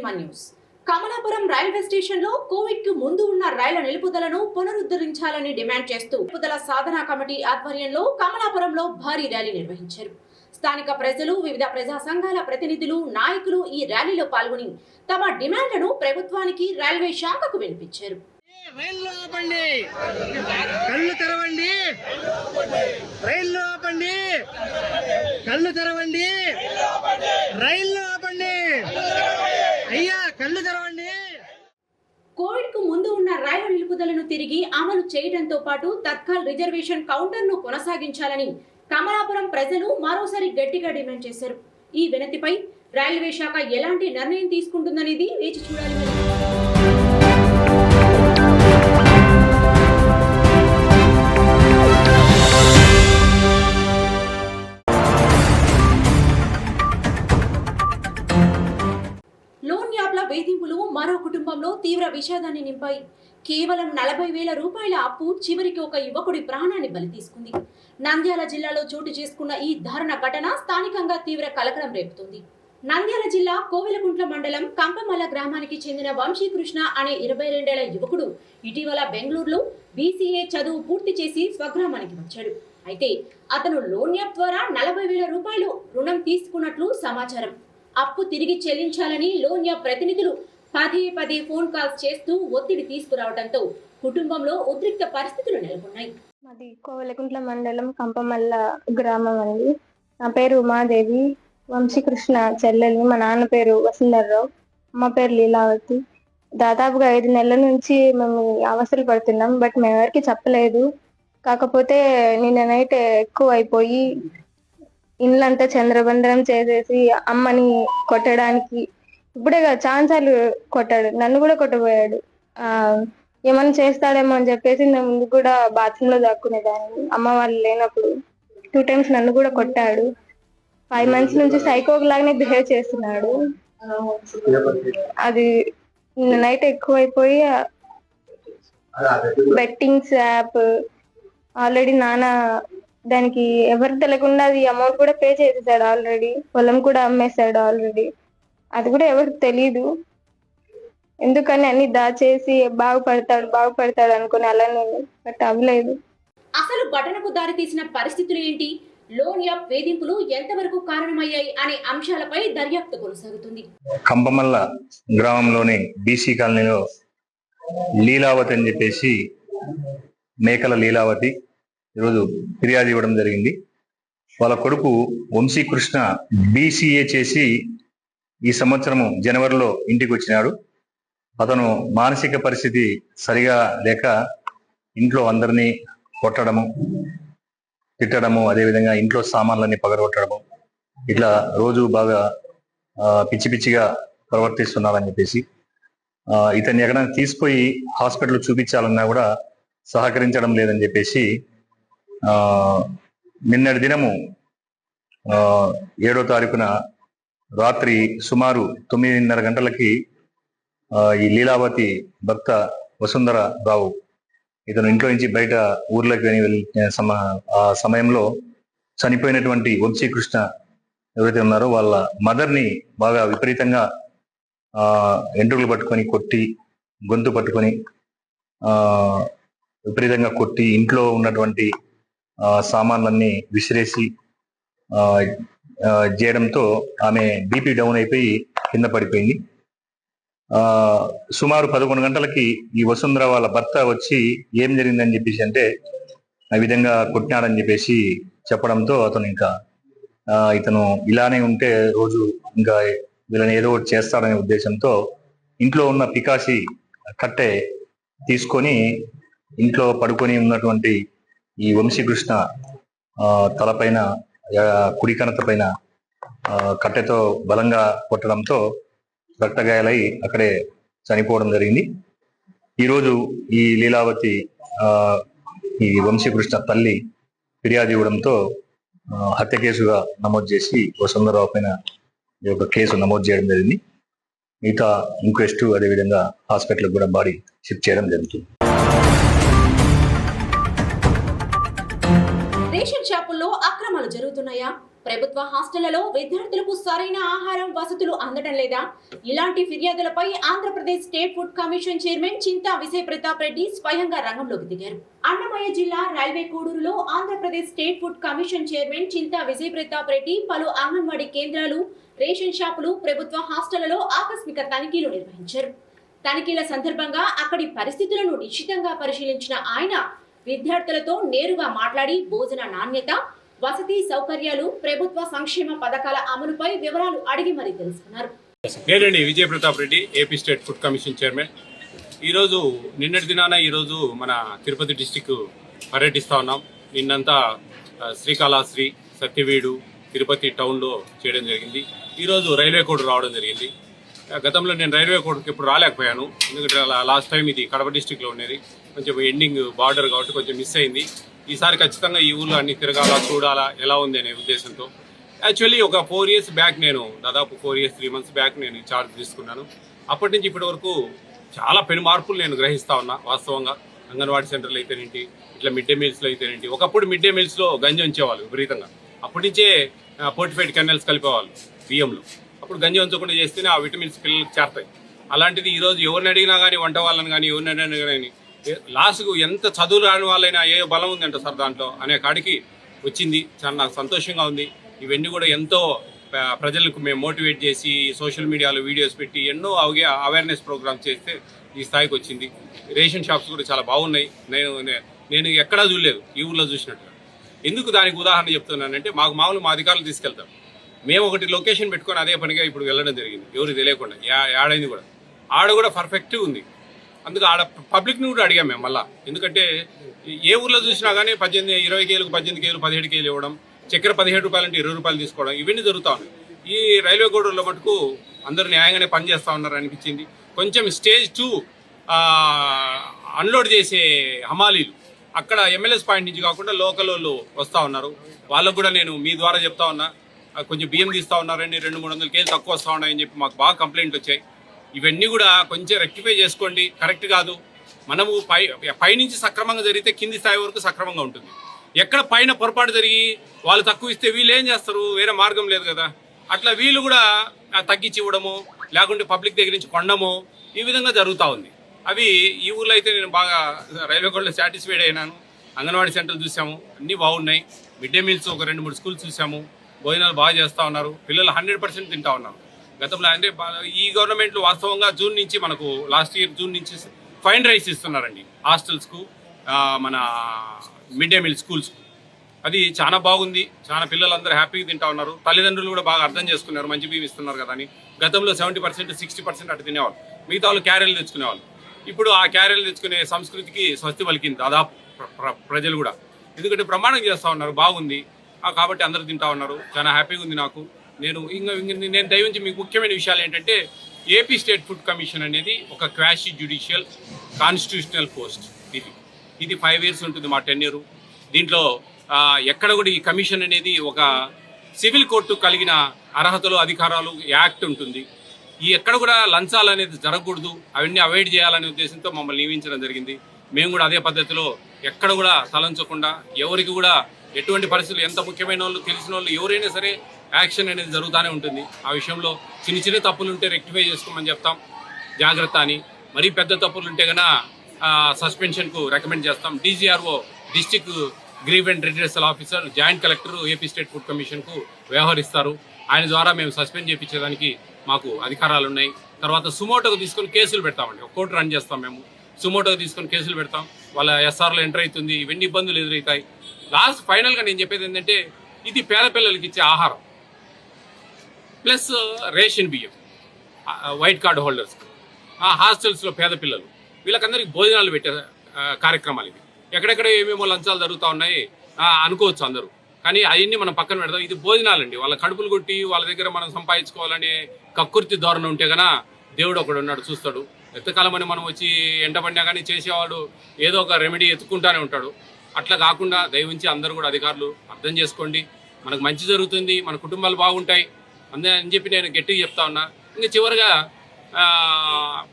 CMR news. Kamalapuram railway station లో Covid కు ముందు ఉన్న రైళ్ల నిలుపుదలను పునరుద్ధరించాలని డిమాండ్ చేస్తూ నిలుపుదల సాధనా కమిటీ ఆధ్వర్యంలో కమలాపురంలో భారీ ర్యాలీ నిర్వహించారు. స్థానిక ప్రజలు, వివిధ ప్రజా సంఘాల ప్రతినిధులు, నాయకులు ఈ ర్యాలీలో పాల్గొని తమ డిమాండ్లను ప్రభుత్వానికి, రైల్వే శాఖకు వినిపించారు. రైల్లో ఆపండి, కళ్ళు తెరవండి, రైల్లో ఆపండి, కళ్ళు తెరవండి, రైల్లో ఆపండి, అయ్యా కళ్ళు తెరవండి. కోవిడ్ కు ముందు ఉన్న రైలు నిలుపుదలను తిరిగి అమలు చేయడంతో పాటు తత్కాల్ రిజర్వేషన్ కౌంటర్ ను కొనసాగించాలని కమలాపురం ప్రజలు మరోసారి గట్టిగా డిమాండ్ చేశారు. ఈ వినతిపై రైల్వే శాఖ ఎలాంటి నిర్ణయం తీసుకుంటుందనేది వేచి చూడాలి. వేధింపులు మరో కుటుంబంలో తీవ్ర విషాదాన్ని నింపాయి. కేవలం 40,000 రూపాయల అప్పు చివరికి ఒక యువకుడి ప్రాణాన్ని బలి తీసుకుంది. నంద్యాల జిల్లాలో చోటు చేసుకున్న ఈ దారుణ ఘటన స్థానికంగా తీవ్ర కలకలం రేపుతుంది. నంద్యాల జిల్లా కోవెలకుంట్ల మండలం కంపమల్ల గ్రామానికి చెందిన వంశీకృష్ణ అనే 22 ఏళ్ల యువకుడు ఇటీవల బెంగళూరులో BCA చదువు పూర్తి చేసి స్వగ్రామానికి వచ్చాడు. అయితే అతను లోన్ యాప్ ద్వారా 40,000 రూపాయలు రుణం తీసుకున్నట్లు సమాచారం. అప్పు తిరిగి చెల్లించాలని లోన్ యాప్ ప్రతినిధులు పదే ఫోన్ కాల్స్ చేస్తూ ఒత్తిడి తీసుకురావడంతో కుటుంబంలో ఉద్రిక్త పరిస్థితులు నెలకొన్నాయి. మాది కోవెలకుంట్ల మండలం కంపమల్ల గ్రామం అండి. నా పేరు ఉమాదేవి, వంశీకృష్ణ చెల్లెలు. మా నాన్న పేరు వసుంధర్రావు, అమ్మ పేరు లీలావతి. దాదాపుగా 5 నెలల నుంచి మేము అవసరం పడుతున్నాం, బట్ మేము ఎవరికి చెప్పలేదు. కాకపోతే నిన్న నైట్ ఎక్కువ అయిపోయి ఇల్లంతా చంద్రబంధనం చేసేసి అమ్మని కొట్టడానికి, ఇప్పుడే ఛాన్సార్లు కొట్టాడు, నన్ను కూడా కొట్టబోయాడు. ఏమన్నా చేస్తాడేమో అని చెప్పేసి నేను ముందు కూడా బాత్రూమ్ లో దాక్కునేదాన్ని అమ్మ వాళ్ళు లేనప్పుడు. 2 times నన్ను కూడా కొట్టాడు. 5 months నుంచి సైకోగ్ లాగానే బిహేవ్ చేస్తున్నాడు. అది నైట్ ఎక్కువైపోయి బెట్టింగ్స్ యాప్ ఆల్రెడీ నాన్న దానికి ఎవరికి తెలియకుండా అది అమౌంట్ కూడా పే చేసేసాడు ఆల్రెడీ. పొలం కూడా అమ్మేశాడు ఆల్రెడీ. అది కూడా ఎవరికి తెలీదు. ఎందుకని అన్ని దాచేసి బాగుపడతాడు అనుకుని అలానే, బట్ అవ్వలేదు. అసలు ఘటనకు దారితీసిన పరిస్థితులు ఏంటి, లోన్ యాప్ వేధింపులు ఎంతవరకు కారణమయ్యాయి అనే అంశాలపై దర్యాప్తు కొనసాగుతుంది. కంపమల్ల గ్రామంలోని BC కాలనీలో లీలావతి అని చెప్పేసి మేకల లీలావతి ఈరోజు ఫిర్యాదు ఇవ్వడం జరిగింది. వాళ్ళ కొడుకు వంశీకృష్ణ BCA చేసి ఈ సంవత్సరము జనవరిలో ఇంటికి వచ్చినాడు. అతను మానసిక పరిస్థితి సరిగా లేక ఇంట్లో అందరినీ కొట్టడము, తిట్టడము, అదేవిధంగా ఇంట్లో సామాన్లన్నీ పగలగొట్టడము, ఇట్లా రోజు బాగా పిచ్చి పిచ్చిగా ప్రవర్తిస్తున్నాడని చెప్పేసి ఇతన్ని ఎక్కడైనా తీసుకుపోయి హాస్పిటల్ చూపించాలన్నా కూడా సహకరించడం లేదని చెప్పేసి నిన్నటి దినము 7వ తారీఖున రాత్రి సుమారు 9:30 గంటలకి ఈ లీలావతి భర్త వసుంధర రావు ఇతను ఇంట్లో నుంచి బయట ఊర్లోకి వెళ్ళిన ఆ సమయంలో చనిపోయినటువంటి వంశీకృష్ణ ఎవరైతే ఉన్నారో వాళ్ళ మదర్ని బాగా విపరీతంగా ఎంట్రుకలు పట్టుకొని కొట్టి, గొంతు పట్టుకొని విపరీతంగా కొట్టి, ఇంట్లో ఉన్నటువంటి సామాన్లన్నీ విసిరేసి చేయడంతో ఆమె BP డౌన్ అయిపోయి కింద పడిపోయింది. సుమారు 11 గంటలకి ఈ వసుంధర వాళ్ళ భర్త వచ్చి ఏం జరిగిందని చెప్పేసి అంటే ఆ విధంగా కొట్టినాడని చెప్పేసి చెప్పడంతో అతను ఇంకా ఇతను ఇలానే ఉంటే రోజు ఇంకా వీళ్ళని ఏదో ఒకటి చేస్తాడనే ఉద్దేశంతో ఇంట్లో ఉన్న పికాసి కట్టె తీసుకొని ఇంట్లో పడుకొని ఉన్నటువంటి ఈ వంశీకృష్ణ తలపైన, కుడి కణత పైన కట్టెతో బలంగా కొట్టడంతో రక్తగాయాలై అక్కడే చనిపోవడం జరిగింది. ఈరోజు ఈ లీలావతి ఈ వంశీకృష్ణ తల్లి ఫిర్యాదు ఇవ్వడంతో హత్య కేసుగా నమోదు చేసి వసుంధరరావు పైన ఈ యొక్క కేసు నమోదు చేయడం జరిగింది. మిగతా ఇంక్వెస్ట్ అదేవిధంగా హాస్పిటల్కి కూడా బాడీ షిఫ్ట్ చేయడం జరుగుతుంది. రేషన్ షాపుల్లో అక్రమాలు జరుగుతున్నాయా? ప్రభుత్వ హాస్టళ్లలో విద్యార్థులకు సరైన ఆహారం వసతులు అందడం లేదా? ఇలాంటి ఫిర్యాదులపై Andhra Pradesh state food commission chairman Chinta Vijay Pratap Reddy స్వయంగా రంగంలోకి దిగారు. అన్నమయ్య జిల్లా రైల్వే కోడూరులో Andhra Pradesh state food commission chairman Chinta Vijay Pratap Reddy పలు అంగన్వాడీ కేంద్రాలు, రేషన్ షాపులు, ప్రభుత్వ హాస్టళ్లలో ఆకస్మిక తనిఖీలు నిర్వహించారు. తనిఖీల సందర్భంగా అక్కడి పరిస్థితులను నిశితంగా పరిశీలించిన ఆయన విద్యార్థులతో నేరుగా మాట్లాడి భోజన నాణ్యత, వసతి సౌకర్యాలు, ప్రభుత్వ సంక్షేమ పథకాల అమలుపై వివరాలు అడిగి మరీ తెలుసుకున్నారు. నేనండి Vijay Pratap Reddy, AP state food commission chairman. ఈరోజు నిన్నటి దినాన ఈరోజు మన తిరుపతి డిస్టిక్ పర్యటిస్తూ ఉన్నాం. నిన్నంతా శ్రీకాళహస్తి, సత్యవేడు, తిరుపతి టౌన్లో చేయడం జరిగింది. ఈరోజు రైల్వే కోడ్ రావడం జరిగింది. గతంలో నేను రైల్వే కోడ్కి ఇప్పుడు రాలేకపోయాను, ఎందుకంటే లాస్ట్ టైం ఇది కడప డిస్టిక్లో ఉండేది. కొంచెం ఎండింగ్ బార్డర్ కాబట్టి కొంచెం మిస్ అయింది. ఈసారి ఖచ్చితంగా ఈ ఊళ్ళో అన్ని తిరగాలా, చూడాలా ఎలా ఉంది అనే ఉద్దేశంతో యాక్చువల్లీ ఒక 4 years బ్యాక్, నేను దాదాపు 4 years 3 months బ్యాక్ నేను ఛార్జ్ తీసుకున్నాను. అప్పటి నుంచి ఇప్పటి వరకు చాలా పెను మార్పులు నేను గ్రహిస్తూ ఉన్నా. వాస్తవంగా అంగన్వాడీ సెంటర్లు అయితేనేంటి, ఇట్లా మిడ్ డే మీల్స్లో అయితేనేంటి, ఒకప్పుడు మిడ్ డే మీల్స్లో గంజి ఉంచేవాళ్ళు విపరీతంగా. అప్పటి నుంచే ఫోర్టిఫైడ్ కెనల్స్ కలిపేవాళ్ళు బియ్యంలో. అప్పుడు గంజి ఉంచకుండా చేస్తేనే ఆ విటమిన్స్ పిల్లలకు చేరతాయి. అలాంటిది ఈరోజు ఎవరిని అడిగినా కానీ, వంట వాళ్ళని కానీ, ఎవరిని అడిగినా కానీ లాస్ట్కు ఎంత చదువు రాని వాళ్ళైనా ఏ బలం ఉందంట సార్ దాంట్లో అనే కాడికి వచ్చింది. చాలా నాకు సంతోషంగా ఉంది. ఇవన్నీ కూడా ఎంతో ప్రజలకు మేము మోటివేట్ చేసి సోషల్ మీడియాలో వీడియోస్ పెట్టి ఎన్నో అవేర్నెస్ ప్రోగ్రామ్స్ చేస్తే ఈ స్థాయికి వచ్చింది. రేషన్ షాప్స్ కూడా చాలా బాగున్నాయి. నేను ఎక్కడా చూడలేదు ఈ ఊళ్ళో చూసినట్టుగా. ఎందుకు దానికి ఉదాహరణ చెప్తున్నానంటే, మా అధికారులు తీసుకెళ్తాం. మేము ఒకటి లొకేషన్ పెట్టుకొని అదే పనిగా ఇప్పుడు వెళ్ళడం జరిగింది, ఎవరికి తెలియకుండా. ఆడైంది కూడా ఆడ కూడా పర్ఫెక్ట్గా ఉంది. అందుకు ఆడ పబ్లిక్ని కూడా అడిగాం మేము మళ్ళీ. ఎందుకంటే ఏ ఊర్లో చూసినా కానీ 20 కేలకు 18 కేలు 17 కేలు ఇవ్వడం, చక్కెర 17 రూపాయలు అంటే 20 రూపాయలు తీసుకోవడం, ఇవన్నీ జరుగుతూ ఉన్నాయి. ఈ రైల్వే కోడూరులో మటుకు అందరూ న్యాయంగానే పనిచేస్తూ ఉన్నారు అనిపించింది. కొంచెం స్టేజ్ 2 అన్లోడ్ చేసే హమాలీలు అక్కడ ఎమ్మెల్యేస్ పాయింట్ నుంచి కాకుండా లోకల్ వాళ్ళు వస్తూ ఉన్నారు. వాళ్ళకు కూడా నేను మీ ద్వారా చెప్తా ఉన్నా, కొంచెం బియ్యం తీస్తూ ఉన్నారండి, 200-300 కేలు తక్కువ వస్తూ ఉన్నాయని చెప్పి మాకు బాగా కంప్లైంట్లు వచ్చాయి. ఇవన్నీ కూడా కొంచెం రెక్టిఫై చేసుకోండి, కరెక్ట్ కాదు. మనము పైనుంచి సక్రమంగా జరిగితే కింది స్థాయి వరకు సక్రమంగా ఉంటుంది. ఎక్కడ పైన పొరపాటు జరిగి వాళ్ళు తక్కువ ఇస్తే వీళ్ళు ఏం చేస్తారు, వేరే మార్గం లేదు కదా. అట్లా వీళ్ళు కూడా తగ్గించి ఇవ్వడము, లేకుంటే పబ్లిక్ దగ్గర నుంచి కొండము, ఈ విధంగా జరుగుతూ ఉంది. అవి ఈ ఊళ్ళో అయితే నేను బాగా రైల్వే కోడ్లో సాటిస్ఫైడ్ అయినాను. అంగన్వాడీ సెంటర్లు చూసాము, అన్నీ బాగున్నాయి. మిడ్ డే మీల్స్ ఒక 2-3 స్కూల్స్ చూసాము, భోజనాలు బాగా చేస్తూ ఉన్నారు. పిల్లలు 100% తింటూ ఉన్నారు. గతంలో అంటే ఈ గవర్నమెంట్లో వాస్తవంగా జూన్ నుంచి మనకు లాస్ట్ ఇయర్ జూన్ నుంచి ఫైన్ రైస్ ఇస్తున్నారండి హాస్టల్స్కు, మన మిడ్ డే మీల్ స్కూల్స్కు. అది చాలా బాగుంది. చాలా పిల్లలందరూ హ్యాపీగా తింటా ఉన్నారు. తల్లిదండ్రులు కూడా బాగా అర్థం చేసుకున్నారు, మంచి బియ్యం ఇస్తున్నారు కదా అని. గతంలో 70% 60% అటు తినేవాళ్ళు, మిగతా వాళ్ళు క్యారెలు తెచ్చుకునేవాళ్ళు. ఇప్పుడు ఆ క్యారెలు తెచ్చుకునే సంస్కృతికి స్వస్తి పలికింది దాదాపు ప్రజలు కూడా. ఎందుకంటే ప్రమాణం చేస్తూ ఉన్నారు, బాగుంది కాబట్టి అందరూ తింటా ఉన్నారు. చాలా హ్యాపీగా ఉంది నాకు. నేను దయవుంచి మీకు ముఖ్యమైన విషయాలు ఏంటంటే, ఏపీ స్టేట్ ఫుడ్ కమిషన్ అనేది ఒక క్వాషీ జ్యుడిషియల్ కాన్స్టిట్యూషనల్ పోస్ట్. ఇది 5 years ఉంటుంది మా టెన్యూరు. దీంట్లో ఎక్కడ కూడా ఈ కమిషన్ అనేది ఒక సివిల్ కోర్టు కలిగిన అర్హతలు, అధికారాలు, యాక్ట్ ఉంటుంది. ఈ ఎక్కడ కూడా లంచాలు అనేది జరగకూడదు, అవన్నీ అవాయిడ్ చేయాలనే ఉద్దేశంతో మమ్మల్ని నియమించడం జరిగింది. మేము కూడా అదే పద్ధతిలో ఎక్కడ కూడా తలంచకుండా, ఎవరికి కూడా ఎటువంటి పరిస్థితులు, ఎంత ముఖ్యమైన వాళ్ళు, తెలిసిన వాళ్ళు ఎవరైనా సరే యాక్షన్ అనేది జరుగుతూనే ఉంటుంది. ఆ విషయంలో చిన్న తప్పులు ఉంటే రెక్టిఫై చేసుకోమని చెప్తాం, జాగ్రత్త అని. మరీ పెద్ద తప్పులు ఉంటే కన్నా సస్పెన్షన్కు రికమెండ్ చేస్తాం. DGRO, district grievance redressal officer, joint collector AP state food కమిషన్కు వ్యవహరిస్తారు. ఆయన ద్వారా మేము సస్పెండ్ చేయించేదానికి మాకు అధికారాలు ఉన్నాయి. తర్వాత సుమోటోకు తీసుకొని కేసులు పెడతామండి, ఒక కోర్టు రన్ చేస్తాం మేము. సుమోటోకు తీసుకొని కేసులు పెడతాం, వాళ్ళ SRలో ఎంటర్ అవుతుంది, ఇవన్నీ ఇబ్బందులు ఎదురవుతాయి. లాస్ట్ ఫైనల్గా నేను చెప్పేది ఏంటంటే, ఇది పేద పిల్లలకి ఇచ్చే ఆహారం ప్లస్ రేషన్ బియ్యం, వైట్ కార్డు హోల్డర్స్, హాస్టల్స్లో పేద పిల్లలు, వీళ్ళకందరికీ భోజనాలు పెట్టే కార్యక్రమాలు ఇవి. ఎక్కడెక్కడ ఏమేమో లంచాలు జరుగుతూ ఉన్నాయి అనుకోవచ్చు అందరూ, కానీ అవన్నీ మనం పక్కన పెడతాం. ఇది భోజనాలండి. వాళ్ళ కడుపులు కొట్టి వాళ్ళ దగ్గర మనం సంపాదించుకోవాలనే కక్కుర్తి ధోరణి ఉంటే కన్నా దేవుడు ఒకడు ఉన్నాడు, చూస్తాడు. ఎంతకాలం అని మనం వచ్చి ఎంటపడినా కానీ చేసేవాడు ఏదో ఒక రెమెడీ ఎత్తుకుంటానే ఉంటాడు. అట్లా కాకుండా దయవుంచి అందరూ కూడా అధికారులు అర్థం చేసుకోండి, మనకు మంచి జరుగుతుంది, మన కుటుంబాలు బాగుంటాయి అని చెప్పి నేను గట్టిగా చెప్తా ఉన్నా. ఇంకా చివరిగా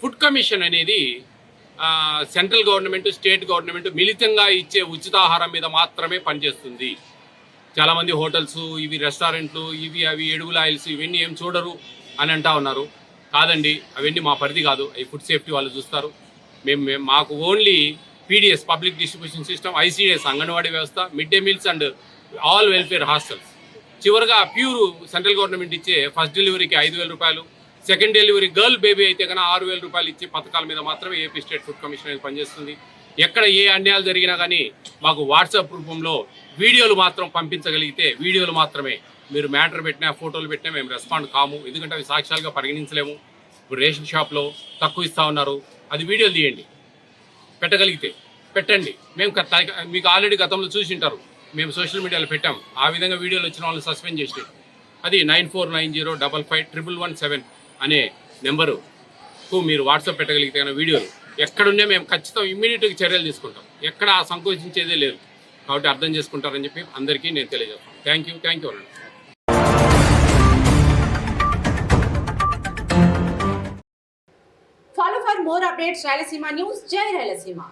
ఫుడ్ కమిషన్ అనేది సెంట్రల్ గవర్నమెంట్, స్టేట్ గవర్నమెంట్ మిళితంగా ఇచ్చే ఉచితాహారం మీద మాత్రమే పనిచేస్తుంది. చాలామంది హోటల్స్ ఇవి రెస్టారెంట్లు ఇవి అవి ఎడుగుల ఆయిల్స్ ఇవన్నీ ఏం చూడరు అని అంటా ఉన్నారు. కాదండి, అవన్నీ మా పరిధి కాదు, అవి ఫుడ్ సేఫ్టీ వాళ్ళు చూస్తారు. మాకు only PDS public distribution system, ICDS anganwadi వ్యవస్థ, mid day meals and all welfare hostels. చివరిగా ప్యూర్ సెంట్రల్ గవర్నమెంట్ ఇచ్చే ఫస్ట్ డెలివరీకి 5,000 రూపాయలు, సెకండ్ డెలివరీ గర్ల్ బేబీ అయితే కన్నా 6,000 రూపాయలు ఇచ్చే పథకాల మీద మాత్రమే ఏపీ స్టేట్ ఫుడ్ కమిషన్ అనేది పనిచేస్తుంది. ఎక్కడ ఏ అన్యాయాలు జరిగినా కానీ మాకు వాట్సాప్ రూపంలో వీడియోలు మాత్రం పంపించగలిగితే, వీడియోలు మాత్రమే, మీరు మ్యాటర్ పెట్టినా ఫోటోలు పెట్టినా మేము రెస్పాండ్ కాము, ఎందుకంటే అవి సాక్ష్యాలుగా పరిగణించలేము. ఇప్పుడు రేషన్ షాప్లో తక్కువ ఇస్తా ఉన్నారు, అది వీడియోలు తీయండి, పెట్టగలిగితే పెట్టండి. మేము మీకు ఆల్రెడీ గతంలో చూసి ఉంటారు, మేము సోషల్ మీడియాలో పెట్టాం. ఆ విధంగా వీడియోలు వచ్చిన వాళ్ళని సస్పెండ్ చేసి అది 9490551117 అనే నెంబరుకు మీరు వాట్సాప్ పెట్టగలిగితే కానీ వీడియోలు ఎక్కడున్నా మేము ఖచ్చితంగా ఇమ్మీడియట్గా చర్యలు తీసుకుంటాం. ఎక్కడ సంకోచించేదే లేదు. కాబట్టి అర్థం చేసుకుంటారని చెప్పి అందరికీ నేను తెలియజేస్తాను. థ్యాంక్ యూ అనండి. Follow for more updates, Rayalaseema News, Jai Rayalaseema.